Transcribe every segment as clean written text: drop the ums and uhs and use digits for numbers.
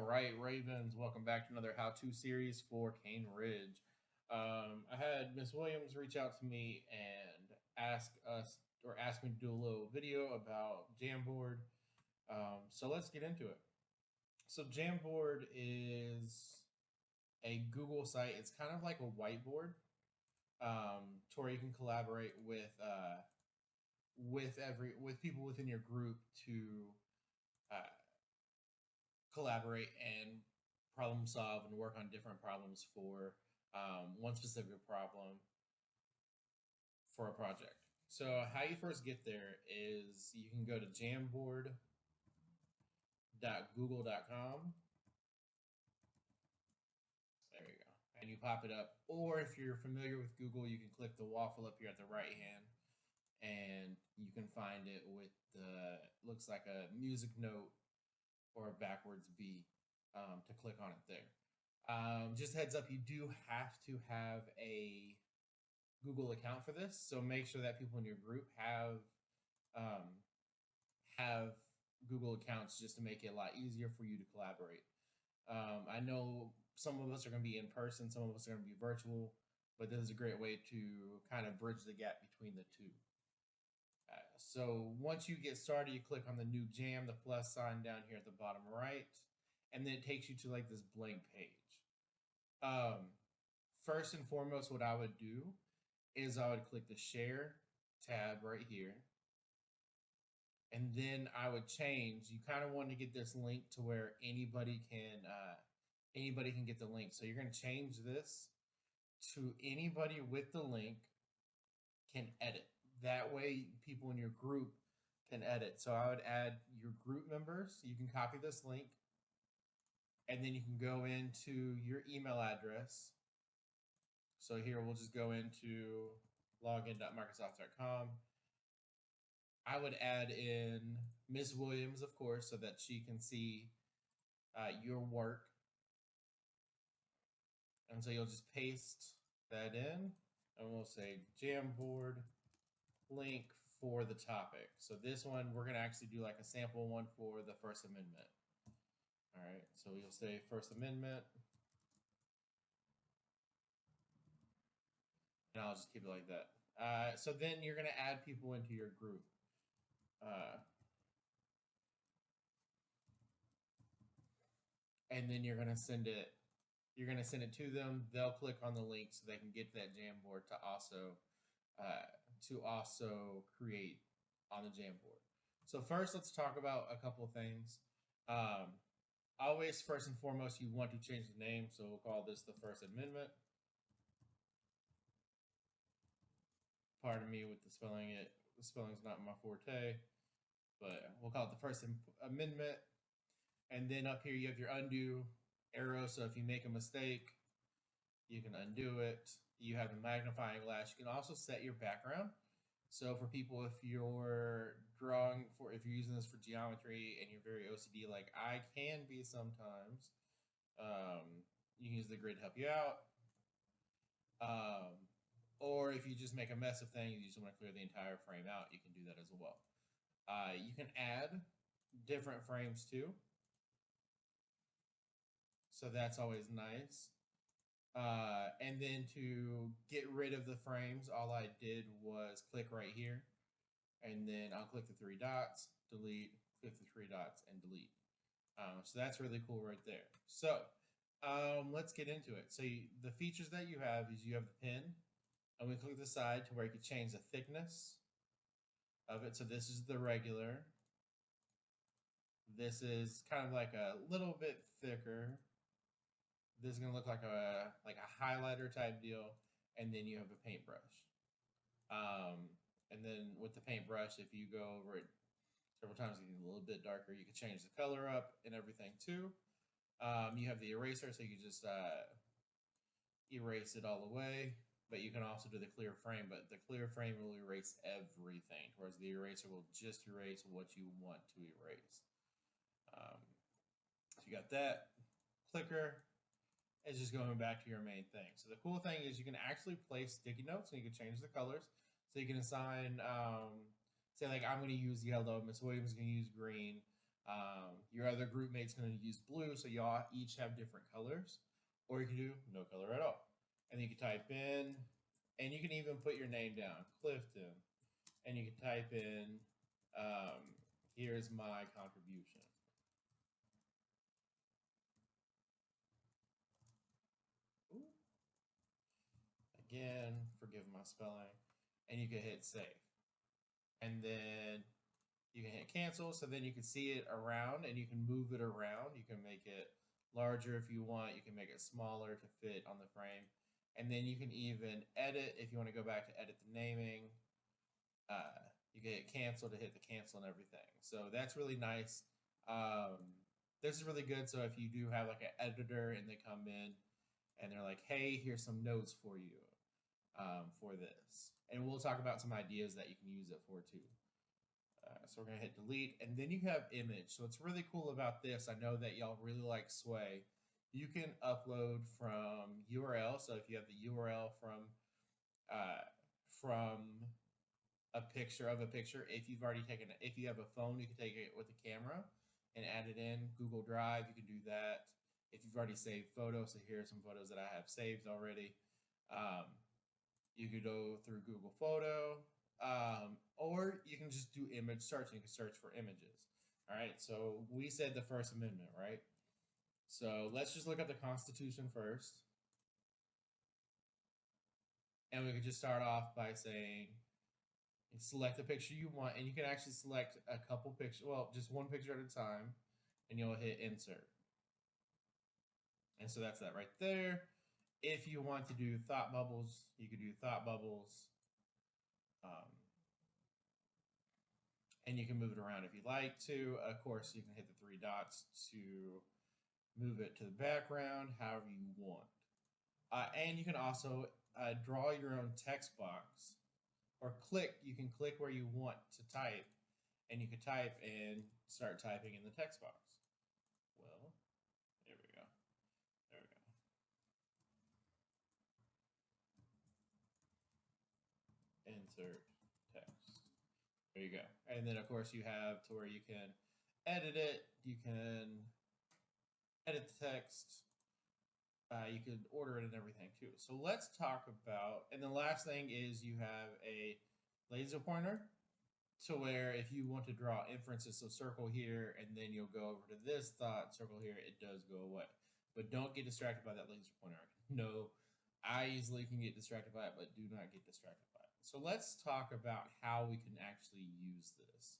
right, Ravens, welcome back to another how-to series for Cane Ridge. I had Miss Williams reach out to me and ask me to do a little video about Jamboard. So let's get into it. So Jamboard is a Google site. It's kind of like a whiteboard, to where you can collaborate with people within your group to uh, collaborate and problem solve and work on different problems for one specific problem for a project. So how you first get there is you can go to jamboard.google.com. There you go. And you pop it up. Or if you're familiar with Google, you can click the waffle up here at the right hand and you can find it with the looks like a music note or a backwards B, to click on it there. Just heads up, you do have to have a Google account for this, so make sure that people in your group um, have Google accounts just to make it a lot easier for you to collaborate. I know some of us are going to be in person, some of us are going to be virtual, but this is a great way to kind of bridge the gap between the two. So once you get started, you click on the new jam, the plus sign down here at the bottom right, and then it takes you to like this blank page. First and foremost, what I would do is I would click the share tab right here, and then I would change. You kind of want to get this link to where anybody can get the link. So you're going to change this to anybody with the link can edit. That way, people in your group can edit. So I would add your group members. You can copy this link, and then you can go into your email address. So here we'll just go into login.microsoft.com. I would add in Ms. Williams, of course, so that she can see your work. And so you'll just paste that in, and we'll say Jamboard link for the topic. So this one, we're going to actually do like a sample one for the First Amendment. All right, so you'll say First Amendment. And I'll just keep it like that. So then you're going to add people into your group. And then you're going to send it. You're going to send it to them. They'll click on the link so they can get to that Jamboard to also create on the Jamboard. So first, let's talk about a couple of things. Always, first and foremost, you want to change the name. So we'll call this the First Amendment. Pardon me with the spelling. The spelling's not my forte, but we'll call it the First Amendment. And then up here, you have your undo arrow. So if you make a mistake, you can undo it. You have a magnifying glass. You can also set your background. So for people, if you're using this for geometry and you're very OCD, like I can be sometimes, you can use the grid to help you out. Or if you just make a mess of things, you just want to clear the entire frame out, you can do that as well. You can add different frames too. So that's always nice. And then to get rid of the frames, all I did was click right here. And then I'll click the three dots, delete, click the three dots, and delete. So that's really cool right there. So let's get into it. So the features that you have is you have the pen. And we click the side to where you can change the thickness of it. So this is the regular. This is kind of like a little bit thicker. This is going to look like a highlighter type deal. And then you have a paintbrush. And then with the paintbrush, if you go over it several times, you get a little bit darker. You can change the color up and everything too. You have the eraser, so you can just erase it all the way. But you can also do the clear frame. But the clear frame will erase everything, whereas the eraser will just erase what you want to erase. So you got that. Clicker is just going back to your main thing. So the cool thing is you can actually place sticky notes and you can change the colors. So you can assign, say like I'm going to use yellow, Miss Williams is going to use green. Your other group mate's going to use blue, so y'all each have different colors. Or you can do no color at all. And then you can type in, and you can even put your name down, Clifton. And you can type in, here's my contribution. Ooh. Again, forgive my spelling. And you can hit save. And then you can hit cancel, so then you can see it around and you can move it around. You can make it larger if you want. You can make it smaller to fit on the frame. And then you can even edit if you want to go back to edit the naming. You can hit cancel to hit the cancel and everything. So that's really nice. This is really good. So if you do have like an editor and they come in and they're like, hey, here's some notes for you for this. And we'll talk about some ideas that you can use it for too. So we're going to hit delete. And then you have image. So what's really cool about this, I know that y'all really like Sway. You can upload from URL. So if you have the URL from a picture of a picture, if you've already taken it, if you have a phone, you can take it with a camera and add it in Google Drive. You can do that. If you've already saved photos, so here are some photos that I have saved already. You could go through Google Photo, or you can just do image search and you can search for images. All right, so we said the First Amendment, right? So let's just look up the Constitution first. And we could just start off by saying, select the picture you want, and you can actually select a couple pictures, well, just one picture at a time, and you'll hit insert. And so that's that right there. If you want to do thought bubbles, you could do thought bubbles. And you can move it around if you like to. Of course, you can hit the three dots to move it to the background, however you want. And you can also draw your own text box, or you can click where you want to type, and you can type and start typing in the text box. Well, there we go. There we go. Insert text. There you go. And then, of course, you have to where you can edit it. You can edit the text. You could order it and everything too. So let's talk about, and the last thing is you have a laser pointer to where if you want to draw inferences, so circle here, and then you'll go over to this thought, circle here, it does go away. But don't get distracted by that laser pointer. No, I easily can get distracted by it, but do not get distracted by it. So let's talk about how we can actually use this.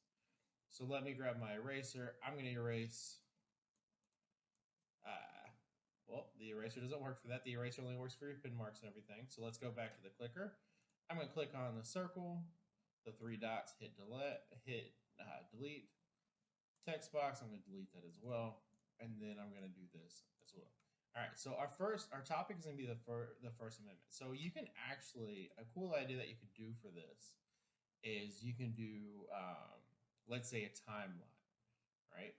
So let me grab my eraser. I'm going to erase. Well, the eraser doesn't work for that. The eraser only works for your pin marks and everything. So let's go back to the clicker. I'm going to click on the circle, the three dots, hit delete. Text box, I'm going to delete that as well. And then I'm going to do this as well. All right, so our topic is going to be the First Amendment. So you can actually, a cool idea that you could do for this is you can do, let's say, a timeline, right?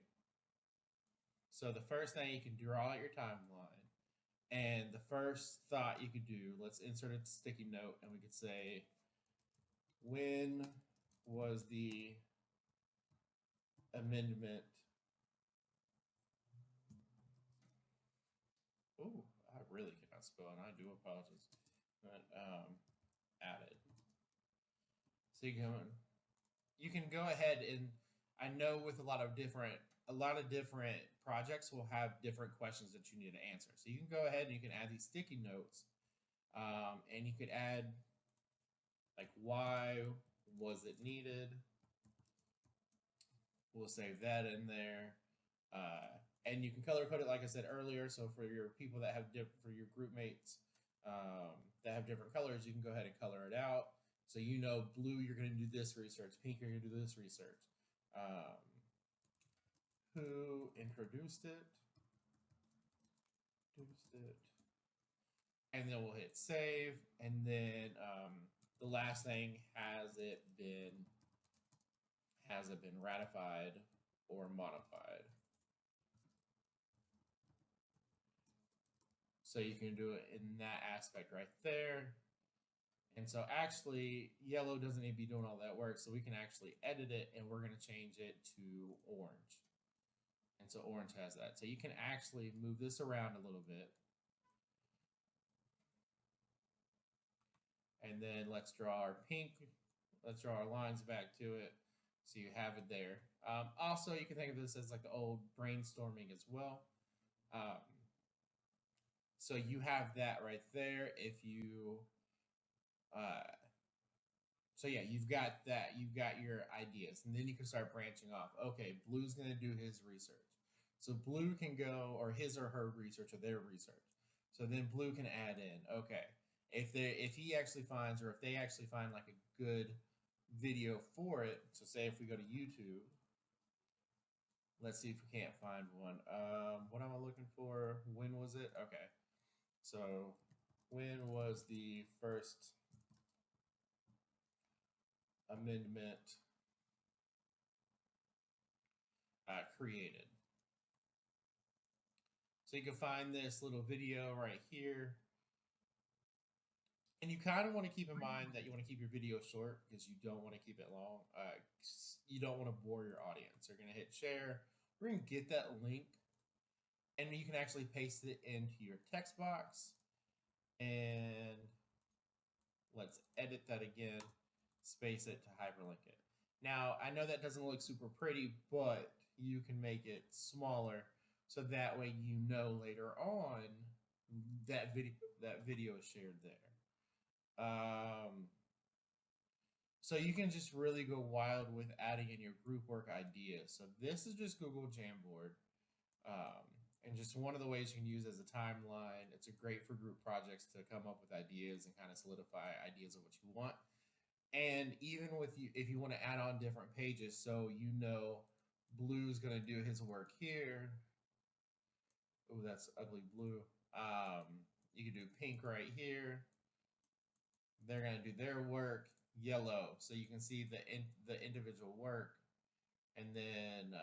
So the first thing, you can draw out your timeline. And the first thought you could do, let's insert a sticky note, and we could say, when was the amendment? Oh, I really cannot spell, and I do apologize. But added. So you can go ahead, and I know with a lot of different projects will have different questions that you need to answer. So you can go ahead and you can add these sticky notes, and you could add like, why was it needed? We'll save that in there. And you can color code it, like I said earlier. So for your people that have for your group mates that have different colors, you can go ahead and color it out. So you know, blue, you're going to do this research. Pink, you're going to do this research. Who introduced it? And then we'll hit save. And then the last thing, has it been ratified or modified? So you can do it in that aspect right there. And so actually, yellow doesn't need to be doing all that work. So we can actually edit it, and we're going to change it to orange. And so orange has that. So you can actually move this around a little bit. And then let's draw our pink. Let's draw our lines back to it. So you have it there. Also, you can think of this as like old brainstorming as well. Um, so you have that right there. If you, uh, so yeah, you've got that. You've got your ideas, and then you can start branching off. Okay, Blue's going to do his research. So Blue can go, or his or her research, or their research. So then Blue can add in. Okay, if he actually finds, or if they actually find like a good video for it. So say if we go to YouTube, let's see if we can't find one. What am I looking for? When was it? Okay, so when was the first amendment created? So you can find this little video right here. And you kind of want to keep in mind that you want to keep your video short because you don't want to keep it long. You don't want to bore your audience. They're going to hit share. We're going to get that link, and you can actually paste it into your text box. And let's edit that again, space it to hyperlink it. Now, I know that doesn't look super pretty, but you can make it smaller so that way you know later on that video is shared there. So you can just really go wild with adding in your group work ideas. So this is just Google Jamboard. And just one of the ways you can use as a timeline. It's great for group projects to come up with ideas and kind of solidify ideas of what you want. And even with you, if you want to add on different pages, so you know Blue's going to do his work here. Oh, that's ugly blue. You can do pink right here. They're going to do their work yellow, so you can see the individual work, and then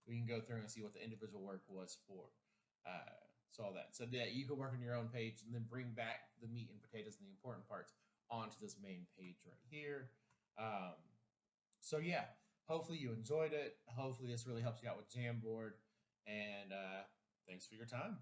we can go through and see what the individual work was for. So all that. So that you can work on your own page and then bring back the meat and potatoes and the important parts onto this main page right here. So yeah, hopefully you enjoyed it. Hopefully this really helps you out with Jamboard. And thanks for your time.